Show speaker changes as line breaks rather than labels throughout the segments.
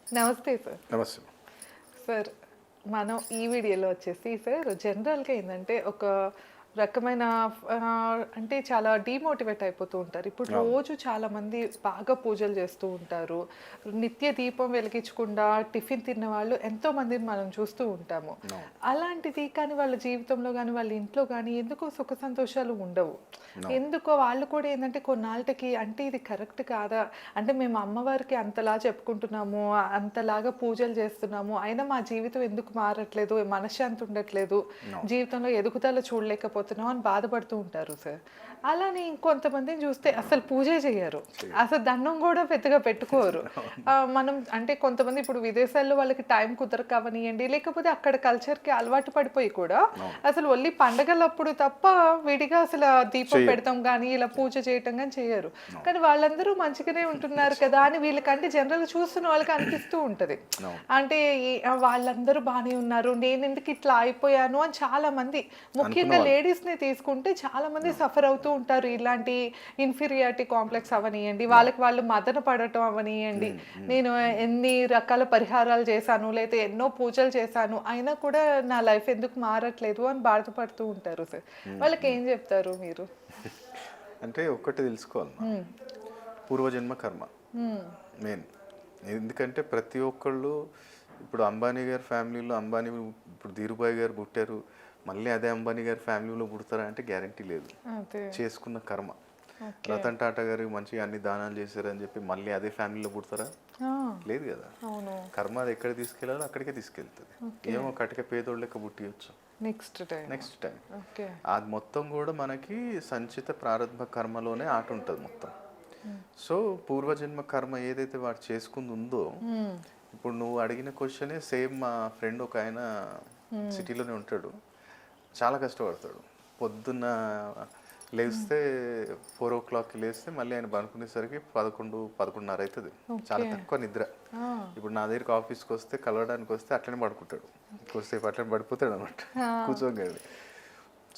నమస్తే సార్.
నమస్తే.
సార్, మనం ఈ వీడియోలో వచ్చేసి సార్ జనరల్‌గా ఏందంటే ఒక రకమైన అంటే చాలా డీమోటివేట్ అయిపోతూ ఉంటారు. ఇప్పుడు
అవును.
రోజు చాలామంది బాగా పూజలు చేస్తూ ఉంటారు. నిత్య దీపం వెలిగించకుండా టిఫిన్ తిన్న వాళ్ళు ఎంతో మందిని మనం చూస్తూ ఉంటాము.
అవును.
అలాంటిది కానీ వాళ్ళ జీవితంలో గానీ, వాళ్ళ ఇంట్లో గానీ ఎందుకో సుఖ సంతోషాలు ఉండవు.
అవును.
ఎందుకో వాళ్ళు కూడా ఏందంటే కొన్నాళ్ళకి అంటే ఇది కరెక్ట్ కాదా? అంటే మేము అమ్మవారికి అంతలా చెప్పుకుంటున్నాము, అంతలాగా పూజలు చేస్తున్నాము. అయినా మా జీవితం ఎందుకు మారట్లేదు? మనశ్శాంతి ఉండట్లేదు.
అవును.
జీవితంలో ఎదుగుదల చూడలేకపోతున్నాం అని బాధపడుతూ ఉంటారు సార్. అలానే ఇంకొంతమందిని చూస్తే అసలు పూజే చెయ్యరు. అసలు దండం కూడా పెద్దగా పెట్టుకోరు. మనం అంటే కొంతమంది ఇప్పుడు విదేశాల్లో వాళ్ళకి టైం కుదరక అవ్వనియండి, లేకపోతే అక్కడ కల్చర్‌కి అలవాటు పడిపోయి కూడా అసలు ఓన్లీ పండగలప్పుడు తప్ప విడిగా అసలు దీపం పెడతాం గానీ, ఇలా పూజ చేయటం గానీ చెయ్యరు. కానీ వాళ్ళందరూ మంచిగానే ఉంటున్నారు కదా అని వీళ్ళకంటే జనరల్‌గా చూస్తున్న వాళ్ళకి అనిపిస్తూ ఉంటది. అంటే వాళ్ళందరూ బానే ఉన్నారు, నేనెందుకు ఇట్లా అయిపోయాను అని చాలా మంది, ముఖ్యంగా లేడీస్‌ని తీసుకుంటే చాలా మంది సఫర్ అవుతూ ఉంటారు. ఇలాంటి ఇన్ఫీరియారిటీ కాంప్లెక్స్ అవ్వనియండి, వాళ్ళకి వాళ్ళు మదన పడటం అవ్వనియండి. నేను ఎన్ని రకాల పరిహారాలు చేశాను, లేతే ఎన్నో పూజలు చేశాను, అయినా కూడా నా లైఫ్ ఎందుకు మారట్లేదు అని బాధపడుతూ ఉంటారు సార్. వాళ్ళకేం చెప్తారు మీరు?
అంటే ఒక్కటి తెలుసుకోవాలి మనం. పూర్వజన్మ కర్మ మెయిన్. ఎందుకంటే ప్రతి ఒక్కళ్ళు ఇప్పుడు అంబానీ గారి ఫ్యామిలీలో ఇప్పుడు ధీరుభాయ్ గారు పుట్టారు, మళ్ళీ అదే అంబానీ గారి ఫ్యామిలీలో పుడతారా అంటే గ్యారంటీ లేదు. చేసుకున్న కర్మ. రతన్ టాటా గారికి మంచిగా అన్ని దానాలు చేశారని చెప్పి మళ్ళీ అదే ఫ్యామిలీలో పుడతారా? లేదు కదా. కర్మ అది ఎక్కడ తీసుకెళ్ళాలో అక్కడికే తీసుకెళ్తుంది. ఏమో కటిక పేదోళ్ళ లెక్క పుట్టియచ్చు నెక్స్ట్ టైం. అది మొత్తం కూడా మనకి సంచిత ప్రారంభ కర్మలోనే ఆట ఉంటుంది మొత్తం. సో పూర్వజన్మ కర్మ ఏదైతే వాడు చేసుకుంది ఉందో, ఇప్పుడు నువ్వు అడిగిన క్వశ్చనే సేమ్. మా ఫ్రెండ్ ఒక ఆయన సిటీలోనే ఉంటాడు, చాలా కష్టపడతాడు. పొద్దున్న లేస్తే 4 o'clock లేస్తే మళ్ళీ ఆయన పనుకునేసరికి 11-11:30 అవుతుంది. చాలా తక్కువ నిద్ర. ఇప్పుడు నా దగ్గరికి ఆఫీస్కి వస్తే కలవడానికి వస్తే అట్లనే పడుకుంటాడు, కొద్దిసేపు అట్లనే పడిపోతాడు అనమాట, కూర్చోగాడు.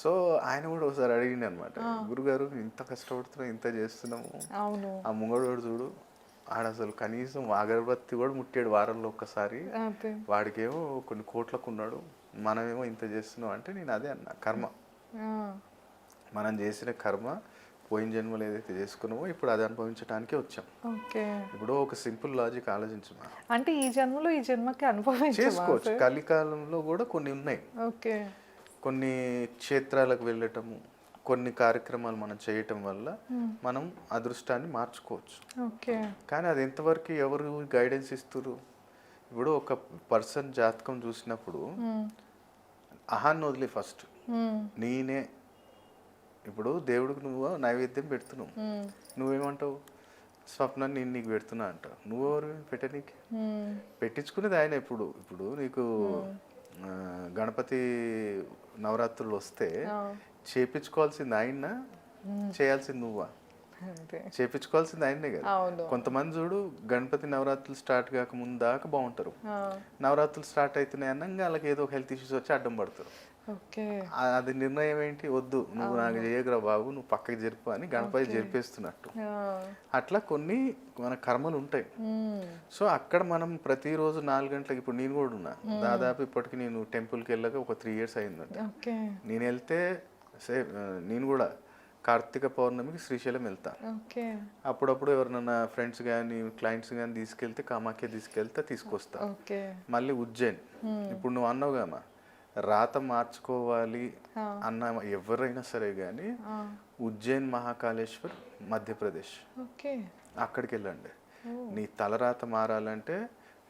సో ఆయన కూడా ఒకసారి అడిగింది అనమాట, గురుగారు ఇంత కష్టపడుతున్నాం, ఇంత చేస్తున్నాము, ఆ ముంగడు చూడు ఆడ అసలు కనీసం అగరబత్తి కూడా ముట్టాడు వారంలో ఒక్కసారి, వాడికేమో కొన్ని కోట్లకు ఉన్నాడు, మనమేమో ఇంత చేస్తున్నాం అంటే నేను అదే అన్నా, కర్మ. మనం చేసిన కర్మ పోయిన జన్మలు ఏదైతే చేసుకున్నామో ఇప్పుడు అది అనుభవించడానికే వచ్చాం. ఇప్పుడు ఒక సింపుల్ లాజిక్ ఆలోచించమా,
అంటే ఈ జన్మలో ఈ జన్మకి
చేసుకోవచ్చు. కలికాలంలో కూడా కొన్ని ఉన్నాయి. కొన్ని క్షేత్రాలకు వెళ్ళటము, కొన్ని కార్యక్రమాలు మనం చేయటం వల్ల మనం అదృష్టాన్ని మార్చుకోవచ్చు. కానీ అది ఎంతవరకు ఎవరు గైడెన్స్ ఇస్తారు? ఇప్పుడు ఒక పర్సన్ జాతకం చూసినప్పుడు అహాన్ని వదిలే ఫస్ట్ నేనే. ఇప్పుడు దేవుడికి నువ్వు నైవేద్యం పెడుతున్నావు, నువ్వేమంటావు? స్వప్నాన్ని నేను నీకు పెడుతున్నా అంటావు. నువ్వెవరు పెట్టనీకి? పెట్టించుకునేది ఆయన. ఇప్పుడు నీకు గణపతి నవరాత్రులు వస్తే చేపించుకోవాల్సింది ఆయన, చేయాల్సింది నువ్వా? చేపించుకోవాల్సింది ఆయనే కదా. కొంతమంది చూడు గణపతి నవరాత్రులు స్టార్ట్ కాక ముందు దాకా బాగుంటారు, నవరాత్రులు స్టార్ట్ అవుతున్నాయి అన్నాక వాళ్ళకి ఏదో ఒక హెల్త్ ఇష్యూస్ వచ్చి అడ్డం పడతారు. అది నిర్ణయం ఏంటి? వద్దు నువ్వు నాకు చేయగరా బాబు, నువ్వు పక్కకి జరిపి అని గణపతి జరిపేస్తున్నట్టు. అట్లా కొన్ని మన కర్మలు ఉంటాయి. సో అక్కడ మనం ప్రతిరోజు 4 గంటలకు, ఇప్పుడు నేను కూడా ఉన్నా దాదాపు ఇప్పటికి, నేను టెంపుల్కి వెళ్ళక ఒక 3 years అయిందంట. నేను వెళ్తే నేను కూడా కార్తీక పౌర్ణమికి శ్రీశైలం వెళ్తా. అప్పుడప్పుడు ఎవరినన్నా ఫ్రెండ్స్ కానీ క్లయింట్స్ కానీ తీసుకెళ్తే కామాఖ్య తీసుకొస్తా. మళ్ళీ ఉజ్జయిన్. ఇప్పుడు నువ్వు అన్నావు కదమ్మా, రాత మార్చుకోవాలి అన్న ఎవరైనా సరే కానీ ఉజ్జయిన్ మహాకాళేశ్వర్ మధ్యప్రదేశ్, అక్కడికి వెళ్ళండి. నీ తలరాత మారాలంటే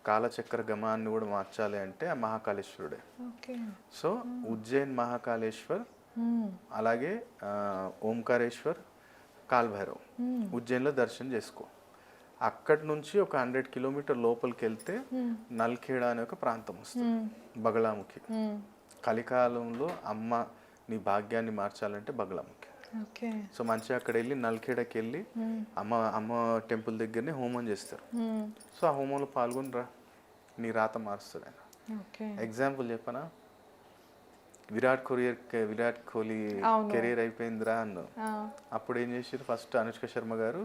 కాలచక్ర గమనాన్ని కూడా మార్చాలి అంటే ఆ మహాకాళేశ్వరుడే. సో ఉజ్జయిన్ మహాకాళేశ్వర్, అలాగే ఓంకారేశ్వర్, కాల్భైరవ్ ఉజ్జయిన్లో దర్శనం చేసుకో. అక్కడి నుంచి ఒక 100 kilometers లోపలికి వెళ్తే నల్ఖేడా అనే ఒక ప్రాంతం వస్తుంది, బగళాముఖి. కలికాలంలో అమ్మ నీ భాగ్యాన్ని మార్చాలంటే బగళాముఖి. సో మంచిగా అక్కడ వెళ్ళి నల్ఖేడాకి వెళ్ళి అమ్మ టెంపుల్ దగ్గరనే హోమం చేస్తారు. సో ఆ హోమంలో పాల్గొని రా, నీ రాత మారుస్తాడు ఆయన. ఎగ్జాంపుల్ చెప్పనా, విరాట్ కోహ్లీ కెరీర్ అయిపోయిందిరా అన్నావు. అప్పుడు ఏం చేసారు? ఫస్ట్ అనుష్క శర్మ గారు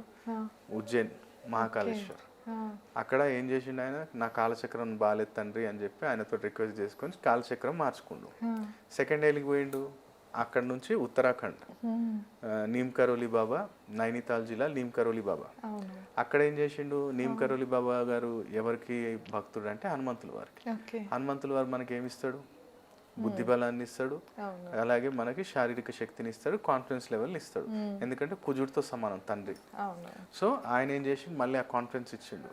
ఉజ్జయిన్ మహాకాళేశ్వర్, అక్కడ ఏం చేసిండు ఆయన, నా కాలచక్రం బాగాలేదు తండ్రి అని చెప్పి ఆయనతో రిక్వెస్ట్ చేసుకొని కాలచక్రం మార్చుకుండు. సెకండ్ ఏలికి పోయిండు, అక్కడ నుంచి ఉత్తరాఖండ్ నీమ్ కరోలి బాబా, నైనితాల్ జిల్లా నీమ్ కరోలి బాబా. అక్కడ ఏం చేసిండు, నీమ్ కరోలి బాబా గారు ఎవరికి భక్తుడు అంటే హనుమంతుల వారికి. హనుమంతుల వారు మనకి ఏమి ఇస్తాడు, బుద్ధి బలాన్ని ఇస్తాడు, అలాగే మనకి శారీరక శక్తిని ఇస్తాడు, కాన్ఫిడెన్స్ లెవెల్ని ఇస్తాడు. ఎందుకంటే కుజుడితో సమానం తండ్రి. సో ఆయన ఏం చేసి మళ్ళీ ఆ కాన్ఫిడెన్స్ ఇచ్చిండు,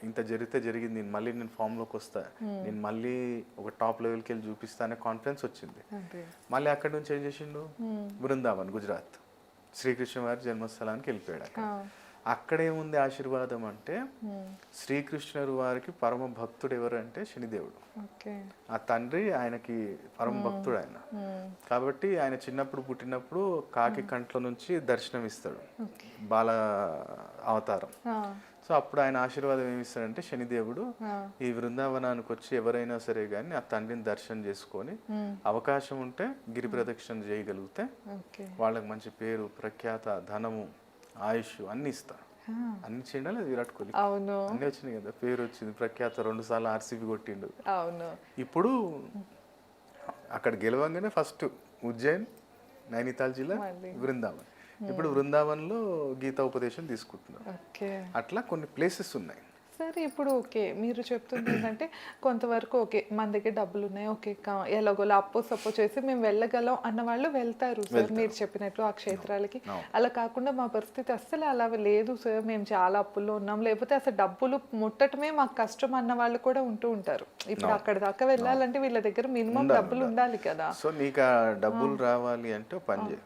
ఇంత జరిగితే జరిగింది, మళ్ళీ నేను ఫామ్లోకి వస్తా, నేను మళ్ళీ ఒక టాప్ లెవెల్కి వెళ్ళి చూపిస్తా అనే కాన్ఫిడెన్స్ వచ్చింది. మళ్ళీ అక్కడి నుంచి ఏం చేసిండు, బృందావన్ గుజరాత్ శ్రీకృష్ణ వారి జన్మస్థలానికి వెళ్ళిపోయాడు. అక్కడేముంది ఆశీర్వాదం అంటే, శ్రీకృష్ణుడు వారికి పరమ భక్తుడు ఎవరు అంటే శనిదేవుడు. ఆ తండ్రి ఆయనకి పరమ భక్తుడు ఆయన. కాబట్టి ఆయన చిన్నప్పుడు పుట్టినప్పుడు కాకి కంట్ల నుంచి దర్శనం ఇస్తాడు, బాల అవతారం. సో అప్పుడు ఆయన ఆశీర్వాదం ఏమి ఇస్తాడంటే, శనిదేవుడు ఈ బృందావనానికి వచ్చి ఎవరైనా సరే కానీ ఆ తండ్రిని దర్శనం చేసుకొని అవకాశం ఉంటే గిరి ప్రదక్షిణ చేయగలిగితే వాళ్ళకి మంచి పేరు, ప్రఖ్యాత, ధనము, ఆయుష్ అన్ని ఇస్తారు. అన్ని చేయాలి. విరాట్ కోహ్లీ అన్ని వచ్చినాయి కదా, పేరు వచ్చింది, ప్రఖ్యాత, 2 సార్లు ఆర్సీబీ కొట్టిండు. ఇప్పుడు అక్కడ గెలవంగానే ఫస్ట్ ఉజ్జయిన్, నైనితాల్ జిల్లా, బృందావన్. ఇప్పుడు బృందావన్లో గీతా ఉపదేశం తీసుకుంటున్నారు. అట్లా కొన్ని ప్లేసెస్ ఉన్నాయి.
సరే, ఇప్పుడు ఓకే మీరు చెప్తుంది ఏంటంటే కొంతవరకు ఓకే మన దగ్గర డబ్బులు ఉన్నాయి, ఓకే ఎలాగోలా అప్పు సప్పో చేసి మేము వెళ్ళగలం అన్న వాళ్ళు వెళ్తారు సార్, మీరు చెప్పినట్లు ఆ క్షేత్రాలకి. అలా కాకుండా మా పరిస్థితి అస్సలు అలా లేదు సార్, మేము చాలా అప్పుల్లో ఉన్నాం, లేకపోతే అసలు డబ్బులు ముట్టటమే మాకు కష్టం అన్న వాళ్ళు కూడా ఉంటూ ఉంటారు. ఇప్పుడు అక్కడ దాకా వెళ్ళాలంటే వీళ్ళ దగ్గర మినిమం డబ్బులు ఉండాలి కదా.
సో నీకు ఆ డబ్బులు రావాలి అంటే పని చేయి,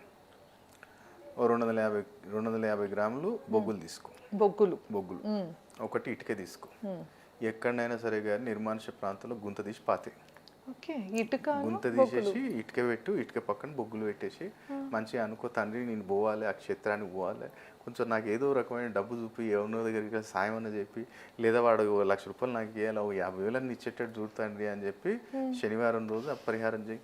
250 గ్రాములు బొగ్గులు తీసుకో. బొగ్గులు ఒకటి ఇటుక తీసుకో. ఎక్కడైనా సరే కానీ నిర్మానుష ప్రాంతంలో గుంత తీసి పాతే, గుంత తీసేసి ఇటుక పెట్టు, ఇటుక పక్కన బొగ్గులు పెట్టేసి మంచిగా అనుకో, తండ్రి నేను పోవాలి, ఆ క్షేత్రానికి పోవాలి, కొంచెం నాకు ఏదో రకమైన డబ్బు చూపి, ఎవరినో దగ్గరికి సాయం అని చెప్పి, లేదా వాడు 1 లక్ష రూపాయలు నాకు ఇవ్వాలి, 50,000 ఇచ్చేటట్టు చూడతాండ్రి అని చెప్పి శనివారం రోజు ఆ పరిహారం చేయి.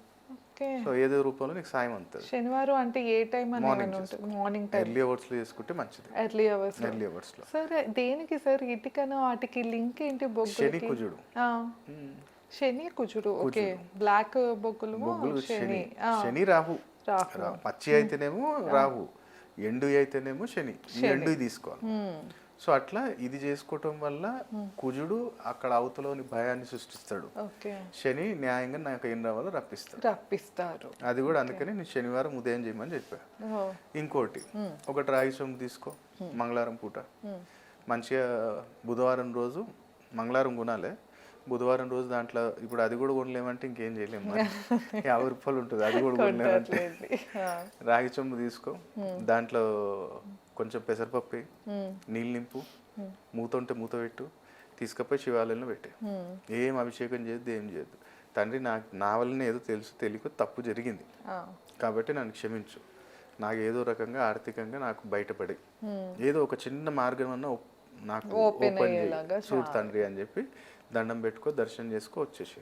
సో ఏదో రూపంలో నీకు సాయం అవుతుంది.
శనివారం అంటే ఏ time? Morning time,
early hours లో చేసుకుంటే మంచిది.
ఎర్లీ అవర్స్ లో. సరే, దేనికి సార్ ఇటుకను వాటికి లింక్ ఏంటి?
శని కుజుడు.
శని కుజుడు, ఓకే. బ్లాక్ బొగ్గులు శని,
శని రాహు. పచ్చి అయితేనేమో రాహు, ఎండు అయితేనేమో శని. ఎండు తీసుకోవాలి. సో అట్లా ఇది చేసుకోవటం వల్ల కుజుడు అక్కడ అవతలోని భయాన్ని సృష్టిస్తాడు, శని న్యాయంగా నాకు ఏం రావాలో రప్పిస్తారు. అది కూడా అందుకని నేను శనివారం ఉదయం చేయమని చెప్పాను. ఇంకోటి, ఒకటి రాగి సొమ్ము తీసుకో, మంగళవారం పూట మంచిగా. బుధవారం రోజు మంగళవారం కొనాలి, బుధవారం రోజు దాంట్లో ఇప్పుడు అది కూడా కొనలేమంటే ఇంకేం చేయలేము, 50 రూపాయలు ఉంటుంది, అది కూడా కొనలేమంటే రాగి సొమ్ము తీసుకో, దాంట్లో కొంచెం పెసరపప్పు, నీళ్ళు నింపు, మూత ఉంటే మూత పెట్టు, తీసుకపోయి శివాలయంలో పెట్టే. ఏం అభిషేకం చేయొద్దు, ఏం చేయొద్దు. తండ్రి నా వల్లనే ఏదో తెలుసు తెలియక తప్పు జరిగింది కాబట్టి నన్ను క్షమించు, నాకు ఏదో రకంగా ఆర్థికంగా నాకు బయటపడి ఏదో ఒక చిన్న మార్గం అన్నా నాకు ఓపెన్ చూడు తండ్రి అని చెప్పి దండం పెట్టుకో, దర్శనం చేసుకో, వచ్చేసి.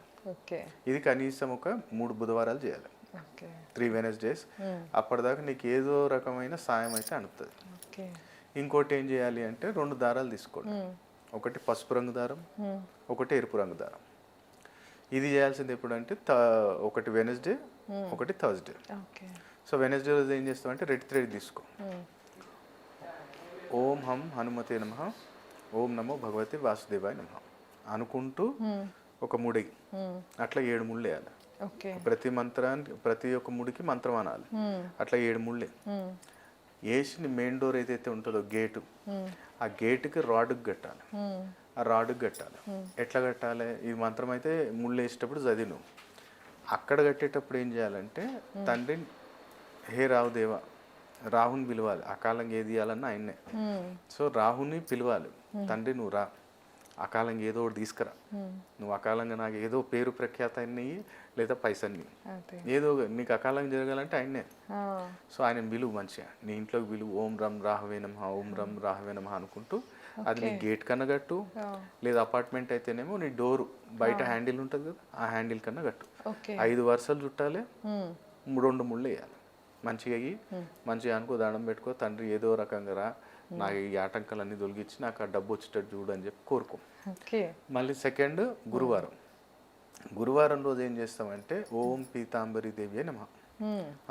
ఇది కనీసం ఒక 3 బుధవారాలు చేయాలి, 3 వెనస్డేస్. అప్పటిదాకా నీకు ఏదో రకమైన సాయం అయితే అందుతుంది. ఇంకోటి ఏం చేయాలి అంటే 2 దారాలు తీసుకోండి, ఒకటి పసుపు రంగు దారం, ఒకటి ఎరుపు రంగు దారం. ఇది చేయాల్సింది ఎప్పుడంటే ఒకటి వెనస్డే, ఒకటి థర్స్డే. సో వెనస్డే రోజు ఏం చేస్తామంటే రెడ్ థ్రెడ్ తీసుకో, ఓం హం హనుమతే నమః, ఓం నమో భగవతే వాసుదేవాయ నమః అనుకుంటూ ఒక ముడి అట్లా 7 ముళ్ళు వేయాలి. ప్రతి మంత్రానికి, ప్రతి ఒక్క ముడికి మంత్రం అనాలి. అట్లా 7 ముళ్ళే వేసి మెయిన్ డోర్ ఏదైతే ఉంటుందో గేటు, ఆ గేటుకి రాడ్కి కట్టాలి. ఆ రాడ్కి కట్టాలి. ఎట్లా కట్టాలి? ఈ మంత్రం అయితే ముళ్ళు వేసేటప్పుడు చదివి అక్కడ కట్టేటప్పుడు ఏం చేయాలంటే, తండ్రి హే రాహుదేవా, రాహుని పిలవాలి. అకాలంగా ఏది ఇవ్వాలన్నా ఆయన్నే. సో రాహుని పిలవాలి, తండ్రి నువ్వు రా, అకాలంగా ఏదో ఒకటి తీసుకురా, నువ్వు అకాలంగా నాకు ఏదో పేరు ప్రఖ్యాత అయినవి లేదా పైసన్ని ఏదో నీకు అకాలంగా జరగాలంటే ఆయన్నే. సో ఆయన విలువ మంచిగా నీ ఇంట్లోకి విలువ, ఓం రం రాహవే నమః, ఓం రం రాహవే నమః అనుకుంటూ అది నీ గేట్ కన్నా కట్టు, లేదా అపార్ట్మెంట్ అయితేనేమో నీ డోరు బయట హ్యాండిల్ ఉంటుంది కదా, ఆ హ్యాండిల్ కన్నా కట్టు. 5 వరుసలు చుట్టాలి, 2 ముళ్ళు వేయాలి. మంచిగా అయ్యి మంచిగా అనుకో, దండం పెట్టుకో, తండ్రి ఏదో రకంగా రా, నాకు ఈ ఆటంకాలన్నీ తొలగించి నాకు ఆ డబ్బు వచ్చేటట్టు చూడు అని చెప్పి కోరుకో.
ఓకే.
మళ్ళీ సెకండ్ గురువారం. గురువారం రోజు ఏం చేస్తామంటే ఓం పీతాంబరి దేవి నమః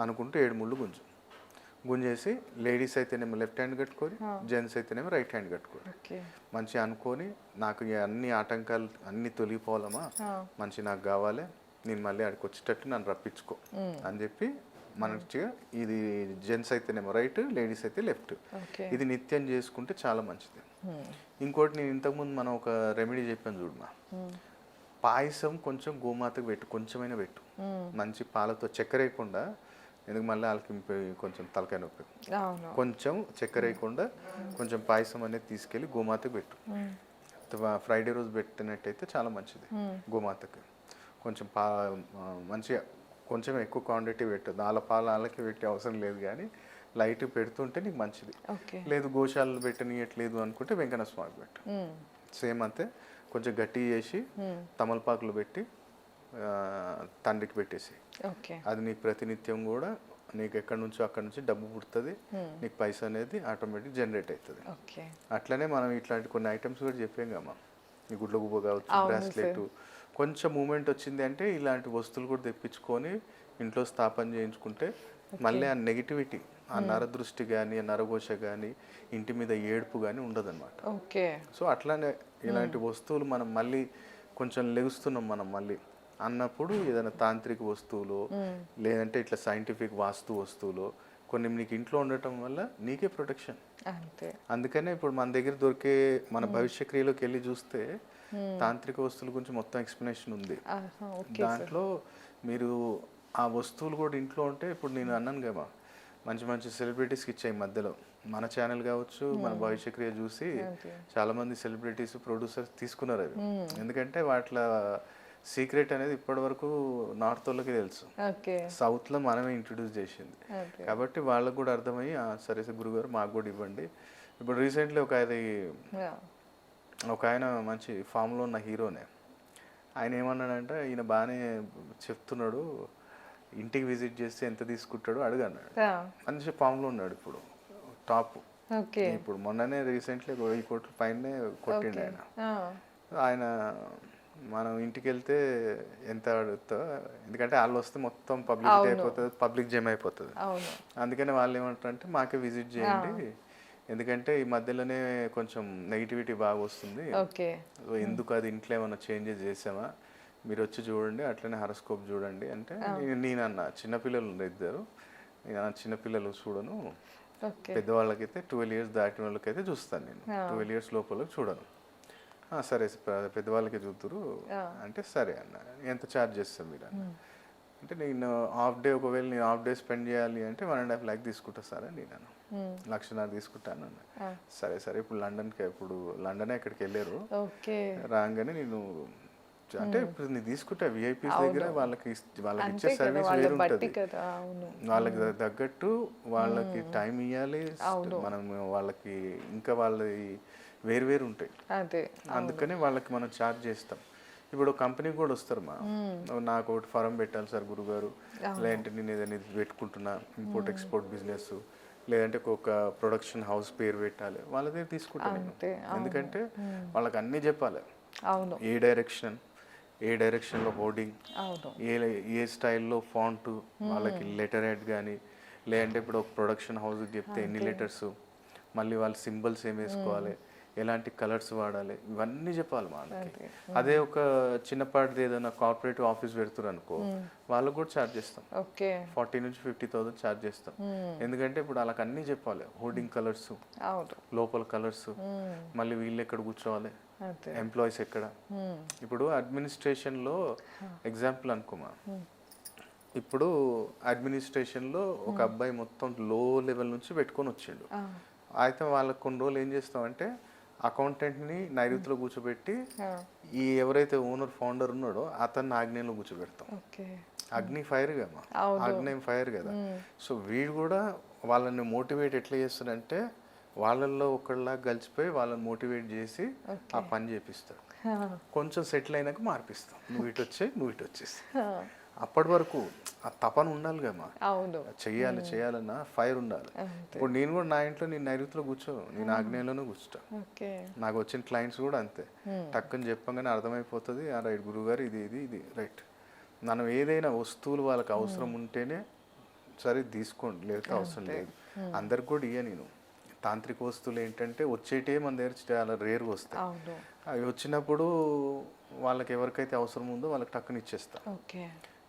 అనుకుంటూ 7 ముళ్ళు గుంజేసి లేడీస్ అయితేనేమో లెఫ్ట్ హ్యాండ్ కట్టుకొని, జెంట్స్ అయితేనేమో రైట్ హ్యాండ్ కట్టుకొని మంచిగా అనుకొని, నాకు ఈ అన్ని ఆటంకాలు అన్ని తొలగిపోవాలమ్మా, మంచి నాకు కావాలి, నేను మళ్ళీ ఆడికి వచ్చేటట్టు నన్ను రప్పించుకో అని చెప్పి మంచిగా, ఇది జెంట్స్ అయితేనేమో రైట్, లేడీస్ అయితే లెఫ్ట్, ఇది నిత్యం చేసుకుంటే చాలా మంచిది. ఇంకోటి నేను ఇంతకుముందు మనం ఒక రెమెడీ చెప్పాను చూడమా, పాయసం కొంచెం గోమాతకు పెట్టు, కొంచెమైనా పెట్టు, మంచి పాలతో, చక్కెర వేయకుండా, ఎందుకు మళ్ళీ వాళ్ళకి కొంచెం తలకాయ నొప్పి, కొంచెం చక్కెర వేయకుండా కొంచెం పాయసం అనేది తీసుకెళ్ళి గోమాతకు పెట్టు. ఫ్రైడే రోజు పెట్టినట్టయితే చాలా మంచిది. గోమాతకి కొంచెం మంచిగా కొంచెం ఎక్కువ క్వాంటిటీ పెట్టు, వాళ్ళకి పెట్టే అవసరం లేదు, కానీ లైట్ పెడుతుంటే నీకు మంచిది. లేదు గోశాలలో పెట్టనీయట్లేదు అనుకుంటే వెంకన్న స్వామికి పెట్టు, సేమ్ అంతే. కొంచెం గట్టి చేసి తమలపాకులు పెట్టి తండ్రికి పెట్టేసి, అది నీకు ప్రతినిత్యం కూడా నీకు ఎక్కడి నుంచో అక్కడి నుంచి డబ్బు పుడుతుంది, నీకు పైసా అనేది ఆటోమేటిక్ జనరేట్ అవుతుంది. అట్లనే మనం ఇట్లాంటి కొన్ని ఐటమ్స్ కూడా చెప్పాం కమ్మా, ఈ గుడ్ల గుబ్బ కావచ్చు, బ్రాస్లెట్, కొంచెం మూమెంట్ వచ్చింది అంటే ఇలాంటి వస్తువులు కూడా తెప్పించుకొని ఇంట్లో స్థాపన చేయించుకుంటే మళ్ళీ ఆ నెగిటివిటీ, ఆ నరదృష్టి కానీ, ఆ నరఘోష కానీ, ఇంటి మీద ఏడుపు కానీ ఉండదన్నమాట. సో అట్లానే ఇలాంటి వస్తువులు మనం మళ్ళీ కొంచెం లెగుస్తున్నాం మనం మళ్ళీ అన్నప్పుడు ఏదైనా తాంత్రిక వస్తువులు లేదంటే ఇట్లా సైంటిఫిక్ వాస్తు వస్తువులు కొన్ని నీకు ఇంట్లో ఉండటం వల్ల నీకే ప్రొటెక్షన్. అందుకనే ఇప్పుడు మన దగ్గర దొరికే మన భవిష్య క్రియలోకి వెళ్ళి చూస్తే తాంత్రిక వస్తువుల గురించి మొత్తం ఎక్స్ప్లెనేషన్ ఉంది. దాంట్లో మీరు ఆ వస్తువులు కూడా ఇంట్లో ఉంటే, ఇప్పుడు నేను అన్నాను కదా మంచి మంచి సెలబ్రిటీస్కి ఇచ్చాయి మధ్యలో, మన ఛానల్ కావచ్చు, మన భవిష్య క్రియ చూసి చాలా మంది సెలబ్రిటీస్, ప్రొడ్యూసర్స్ తీసుకున్నారు అవి. ఎందుకంటే వాటిలో సీక్రెట్ అనేది ఇప్పటి వరకు నార్త్ వాళ్ళకి తెలుసు, సౌత్లో మనమే ఇంట్రడ్యూస్ చేసింది. కాబట్టి వాళ్ళకు కూడా అర్థమయ్యి సరే సార్ గురుగారు మాకు కూడా ఇవ్వండి. ఇప్పుడు రీసెంట్లీ ఒక ఆయన మంచి ఫామ్లో ఉన్న హీరోనే, ఆయన ఏమన్నాడంటే, ఈయన బాగానే చెప్తున్నాడు, ఇంటికి విజిట్ చేస్తే ఎంత తీసుకుంటాడో అడుగన్నాడు. మంచి ఫామ్లో ఉన్నాడు ఇప్పుడు, టాప్. ఇప్పుడు మొన్ననే రీసెంట్లీ 1,000 కోట్ల పైనే కొట్టిండు ఆయన. ఆయన మనం ఇంటికి వెళ్తే ఎంత అడుగుతా, ఎందుకంటే వాళ్ళు వస్తే మొత్తం పబ్లిసిటీ అయిపోతుంది, పబ్లిక్ జమ్ అయిపోతుంది. అందుకని వాళ్ళు ఏమంటారంటే మాకే విజిట్ చేయండి, ఎందుకంటే ఈ మధ్యలోనే కొంచెం నెగిటివిటీ బాగా వస్తుంది, ఎందుకు అది ఇంట్లో ఏమైనా చేంజెస్ చేసామా, మీరు వచ్చి చూడండి, అట్లనే హరస్కోప్ చూడండి అంటే, నేనన్నా చిన్నపిల్లలు ఇద్దరు, నేను చిన్నపిల్లలు చూడను, పెద్దవాళ్ళకైతే 12 years దాటిన వాళ్ళకైతే చూస్తాను, నేను 12 years లోపల చూడను. సరే పెద్దవాళ్ళకి చూద్దరు అంటే, సరే అన్న ఎంత ఛార్జ్ చేస్తాం మీరు అన్న అంటే, నేను హాఫ్ డే, ఒకవేళ నేను హాఫ్ డే స్పెండ్ చేయాలి అంటే 1.5 lakh తీసుకుంటా సార్ అని నేను 1.5 lakh తీసుకుంటాను అన్న. సరే సరే ఇప్పుడు లండన్కి, ఇప్పుడు లండనే ఎక్కడికి వెళ్ళారు, రాగానే నేను అంటే ఇప్పుడు నేను తీసుకుంటా విఐపీస్ దగ్గర, వాళ్ళకి ఇచ్చే సర్వీస్ వేరు ఉంటుంది, వాళ్ళకి తగ్గట్టు వాళ్ళకి టైం ఇవ్వాలి మనం, వాళ్ళకి ఇంకా వాళ్ళకి వేరు ఉంటాయి, అందుకని వాళ్ళకి మనం ఛార్జ్ చేస్తాం. ఇప్పుడు కంపెనీ కూడా వస్తారు, నాకు ఒకటి ఫారం పెట్టాలి సార్ గురుగారు, లేదంటే నేను ఏదైనా పెట్టుకుంటున్నా ఇంపోర్ట్ ఎక్స్పోర్ట్ బిజినెస్, లేదంటే ఒక ప్రొడక్షన్ హౌస్ పేరు పెట్టాలి, వాళ్ళ దగ్గర తీసుకుంటాను. ఎందుకంటే వాళ్ళకి అన్నీ చెప్పాలి, ఏ డైరెక్షన్లో హోర్డింగ్, ఏ స్టైల్లో ఫాంట్, వాళ్ళకి లెటర్ హెడ్ కానీ, లేదంటే ఇప్పుడు ఒక ప్రొడక్షన్ హౌస్కి చెప్తే ఎన్ని లెటర్స్, మళ్ళీ వాళ్ళ సింబల్స్ ఏం వేసుకోవాలి, ఎలాంటి కలర్స్ వాడాలి, ఇవన్నీ చెప్పాలి వాళ్ళకి. అదే ఒక చిన్నపాటిది ఏదైనా కార్పొరేటివ్ ఆఫీస్ పెడుతున్నారు అనుకో, వాళ్ళకు కూడా ఛార్జ్ చేస్తాం, 40,000 నుంచి 50,000 ఛార్జ్ చేస్తాం. ఎందుకంటే ఇప్పుడు వాళ్ళకి అన్నీ చెప్పాలి, హోర్డింగ్ కలర్స్, లోపల కలర్స్, మళ్ళీ వీళ్ళు ఎక్కడ కూర్చోవాలి, ఎంప్లాయీస్ ఎక్కడ. ఇప్పుడు అడ్మినిస్ట్రేషన్లో ఎగ్జాంపుల్ అనుకోమా, ఇప్పుడు అడ్మినిస్ట్రేషన్లో ఒక అబ్బాయి మొత్తం లో లెవెల్ నుంచి పెట్టుకొని వచ్చిండు, అయితే వాళ్ళకి కొన్ని రోజులు ఏం చేస్తామంటే అకౌంటెంట్ని నైరుతిలో కూర్చోబెట్టి ఈ ఎవరైతే ఓనర్ ఫౌండర్ ఉన్నాడో అతన్ని ఆగ్నేయంలో కూర్చోబెడతాం. అగ్ని ఫైర్ కదా, ఆగ్నేయం ఫైర్ కదా. సో వీడు కూడా వాళ్ళని మోటివేట్ ఎట్లా చేస్తాడంటే, వాళ్ళల్లో ఒకళ్ళ కలిసిపోయి వాళ్ళని మోటివేట్ చేసి ఆ పని చేపిస్తాడు. కొంచెం సెటిల్ అయినాక మార్పిస్తాం, నువ్వు ఇటు వచ్చేసి అప్పటి వరకు ఆ తపన ఉండాలి కమ్మా,
అవును.
చేయాలన్న ఫైర్ ఉండాలి. ఇప్పుడు నేను కూడా నా ఇంట్లో నేను నైరుతిలో కూర్చోను, నేను ఆగ్నేయంలోనూ కూర్చుంటా.
ఓకే.
నాకు వచ్చిన క్లయింట్స్ కూడా అంతే, టక్కుని చెప్పగానే అర్థమైపోతుంది, ఆ రైట్ గురువుగారు ఇది రైట్. మనం ఏదైనా వస్తువులు వాళ్ళకి అవసరం ఉంటేనే సరే తీసుకోండి, లేకపోతే అవసరం లేదు. అందరికి కూడా నేను తాంత్రిక వస్తువులు ఏంటంటే వచ్చేటే మన దగ్గర చాలా రేర్గా వస్తాయి. అవి వచ్చినప్పుడు వాళ్ళకి ఎవరికైతే అవసరం ఉందో వాళ్ళకి టక్కుని ఇచ్చేస్తా.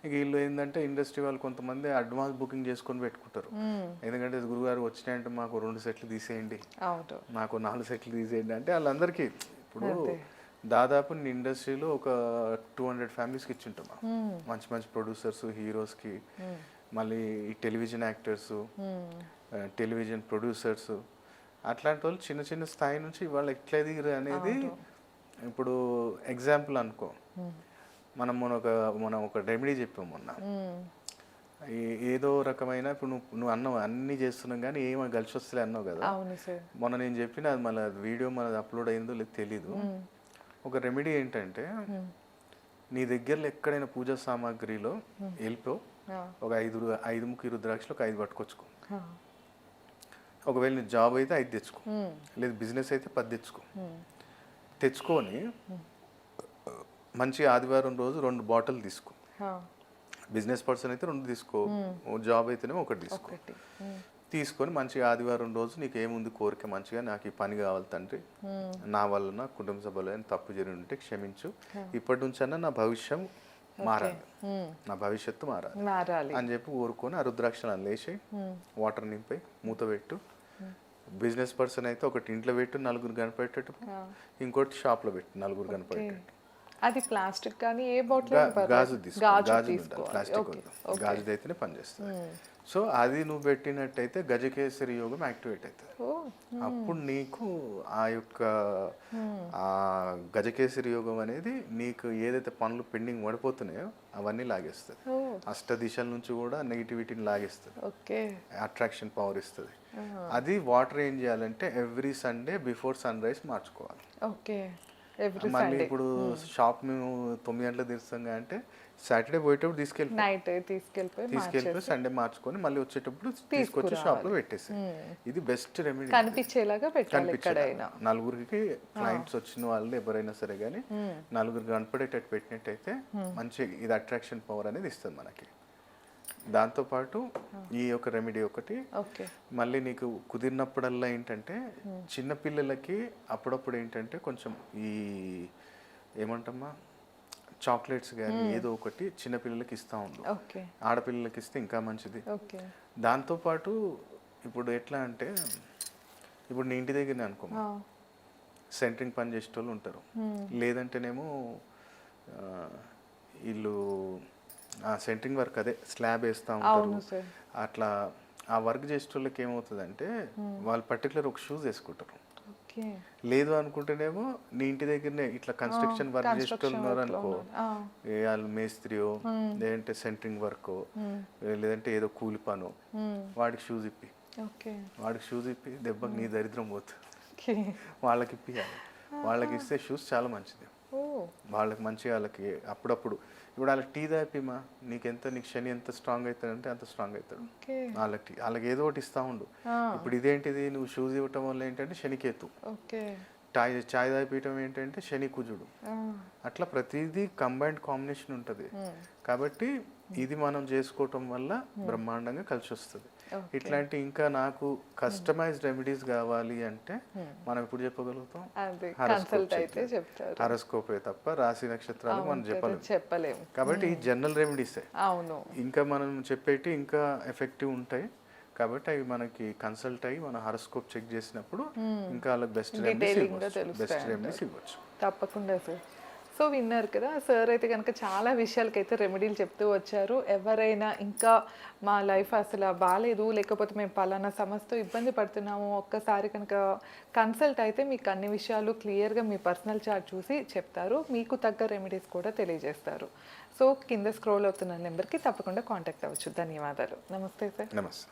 ఇక వీళ్ళు ఏంటంటే ఇండస్ట్రీ వాళ్ళు కొంతమంది అడ్వాన్స్ బుకింగ్ చేసుకొని పెట్టుకుంటారు. ఎందుకంటే గురుగారు వచ్చినాయంటే మాకు 2 సెట్లు తీసేయండి, మాకు 4 సెట్లు తీసేయండి అంటే వాళ్ళందరికీ ఇప్పుడు దాదాపు నేను ఇండస్ట్రీలో ఒక 200 ఫ్యామిలీస్కి ఇచ్చింటాం, మంచి మంచి ప్రొడ్యూసర్స్, హీరోస్కి, మళ్ళీ ఈ టెలివిజన్ యాక్టర్స్, టెలివిజన్ ప్రొడ్యూసర్స్, అట్లాంటి వాళ్ళు చిన్న చిన్న స్థాయి నుంచి ఇవాళ ఎట్లా ఎదిగిరు అనేది. ఇప్పుడు ఎగ్జాంపుల్ అనుకో, మనం ఒక రెమెడీ చెప్పాం మొన్న, ఏదో రకమైన ఇప్పుడు నువ్వు అన్నావు అన్నీ చేస్తున్నాం కానీ ఏమో కలిసి వస్తలే అన్నావు కదా. మొన్న నేను చెప్పిన అది మళ్ళీ వీడియో మనది అప్లోడ్ అయిందో లేదు తెలీదు. ఒక రెమెడీ ఏంటంటే నీ దగ్గరలో ఎక్కడైనా పూజా సామాగ్రిలో వెళ్ళిపో, ఒక 5 ముఖ్య రుద్రాక్షలు ఒక 5 పట్టుకొచ్చుకో. ఒకవేళ నీ జాబ్ అయితే 5 తెచ్చుకో, లేదు బిజినెస్ అయితే 10 తెచ్చుకో. తెచ్చుకొని మంచి ఆదివారం రోజు 2 బాటిల్ తీసుకో. బిజినెస్ పర్సన్ అయితే 2 తీసుకో, జాబ్ అయితేనే 1 తీసుకో. తీసుకొని మంచి ఆదివారం రోజు నీకు ఏముంది కోరిక, మంచిగా నాకు ఈ పని కావాలి తండ్రి, నా వలన కుటుంబ సభ్యులు తప్పు జరిగి ఉంటే క్షమించు, ఇప్పటి నుంచన్నా నా భవిష్యం మారాలి, నా భవిష్యత్తు మారాలి అని చెప్పి ఊరుకొని ఆ రుద్రాక్షలను లేచి వాటర్ నింపై మూత పెట్టు. బిజినెస్ పర్సన్ అయితే ఒకటి ఇంట్లో పెట్టు 4 కనిపెట్టేట్టు, ఇంకోటి షాప్లో పెట్టు 4 కనిపెట్టేట్టు.
అది ప్లాస్టిక్ కానీ ఏ బాటిల్,
గాజు తీసుకో, ప్లాస్టిక్ గాజు అయితేనే పనిచేస్తుంది. సో అది నువ్వు పెట్టినట్టయితే గజకేసరి యోగం యాక్టివేట్ అవుతుంది. అప్పుడు నీకు ఆ యొక్క ఆ గజకేసరి యోగం అనేది నీకు ఏదైతే పనులు పెండింగ్ పడిపోతున్నాయో అవన్నీ లాగేస్తుంది. అష్టదిశల నుంచి కూడా నెగిటివిటీని లాగేస్తుంది, అట్రాక్షన్ పవర్ ఇస్తుంది. అది వాటర్ ఏం చేయాలంటే every Sunday before sunrise మార్చుకోవాలి. మళ్ళీ ఇప్పుడు షాప్ మేము 9 గంటలకు తెరుస్తాం అంటే సాటర్డే పోయేటప్పుడు తీసుకెళ్ళిపోయి సండే మార్చుకొని మళ్ళీ వచ్చేటప్పుడు తీసుకొచ్చి షాప్ లో పెట్టేసి, ఇది బెస్ట్ రెమెడీ.
కనిపించేలాగా
నలుగురికి క్లయింట్స్ వచ్చిన వాళ్ళు ఎవరైనా సరే కానీ నలుగురికి కనపడేటట్టు పెట్టినట్టయితే మంచి ఇది అట్రాక్షన్ పవర్ అనేది ఇస్తుంది మనకి. దాంతోపాటు ఈ యొక్క రెమెడీ ఒకటి. మళ్ళీ నీకు కుదిరినప్పుడల్లా ఏంటంటే చిన్నపిల్లలకి అప్పుడప్పుడు ఏంటంటే కొంచెం ఈ ఏమంటమ్మా చాక్లెట్స్ కానీ ఏదో ఒకటి చిన్నపిల్లలకి ఇస్తూ ఉండు, ఆడపిల్లలకి ఇస్తే ఇంకా మంచిది. దాంతోపాటు ఇప్పుడు ఎట్లా అంటే ఇప్పుడు నీ ఇంటి దగ్గరనే అనుకో, సెంటరింగ్ పని చేసే వాళ్ళు ఉంటారు, లేదంటేనేమో వీళ్ళు సెంటరింగ్ వర్క్ అదే స్లాబ్ వేస్తూ ఉంటారు. అట్లా ఆ వర్క్ చేసేటోళ్ళకి ఏమవుతుందంటే వాళ్ళు పర్టికులర్ ఒక షూస్ వేసుకుంటారు. లేదు అనుకుంటేనేమో నీ ఇంటి దగ్గరనే ఇట్లా కన్స్ట్రక్షన్ వర్క్ చేసేటోళ్ళు అనుకో, వాళ్ళు మేస్త్రియో లేదంటే సెంటరింగ్ వర్క్ లేదంటే ఏదో కూలి పనో, వాడికి షూస్ ఇప్పి దెబ్బకి నీ దరిద్రం పోతుంది. వాళ్ళకి ఇప్పియాలి, వాళ్ళకి ఇస్తే షూస్ చాలా మంచిది వాళ్ళకి మంచిగా. వాళ్ళకి అప్పుడప్పుడు ఇప్పుడు వాళ్ళకి టీ తాపిమా, నీకు శని ఎంత స్ట్రాంగ్ అవుతాడంటే అంత స్ట్రాంగ్ అవుతాడు. వాళ్ళకి ఏదో ఒకటి ఇస్తా ఉండు. ఇప్పుడు ఇదేంటిది నువ్వు షూస్ ఇవ్వటం వల్ల ఏంటంటే శనికేతు, చాయ్ తాపియటం ఏంటంటే శని కుజుడు, అట్లా ప్రతిదీ కంబైన్డ్ కాంబినేషన్ ఉంటుంది. కాబట్టి ఇది మనం చేసుకోవటం వల్ల బ్రహ్మాండంగా కలిసి వస్తుంది. ఇట్లాంటి ఇంకా నాకు కస్టమైజ్డ్ రెమెడీస్ కావాలి అంటే మనం ఇప్పుడు చెప్పగలుగుతాం హారోస్కోపే తప్ప రాశి నక్షత్రాలు మనం చెప్పలేము. కాబట్టి ఈ జనరల్ రెమెడీసే ఇంకా మనం చెప్పేటి ఇంకా ఎఫెక్టివ్ ఉంటాయి. కాబట్టి అవి మనకి కన్సల్ట్ అయ్యి మన హారోస్కోప్ చెక్ చేసినప్పుడు ఇంకా వాళ్ళకి బెస్ట్ రెమెడీస్ ఇవ్వచ్చు.
తప్పకుండా సార్. సో విన్నారు కదా, సార్ అయితే కనుక చాలా విషయాలకైతే రెమెడీలు చెప్తూ వచ్చారు. ఎవరైనా ఇంకా మా లైఫ్ అసలు బాగాలేదు, లేకపోతే మేము పలానా సమస్యతో ఇబ్బంది పడుతున్నాము, ఒక్కసారి కనుక కన్సల్ట్ అయితే మీకు అన్ని విషయాలు క్లియర్గా మీ పర్సనల్ చార్ట్ చూసి చెప్తారు, మీకు తగ్గ రెమెడీస్ కూడా తెలియజేస్తారు. సో కింద స్క్రోల్ అవుతున్న నెంబర్కి తప్పకుండా కాంటాక్ట్ అవ్వచ్చు. ధన్యవాదాలు. నమస్తే సార్.
నమస్తే.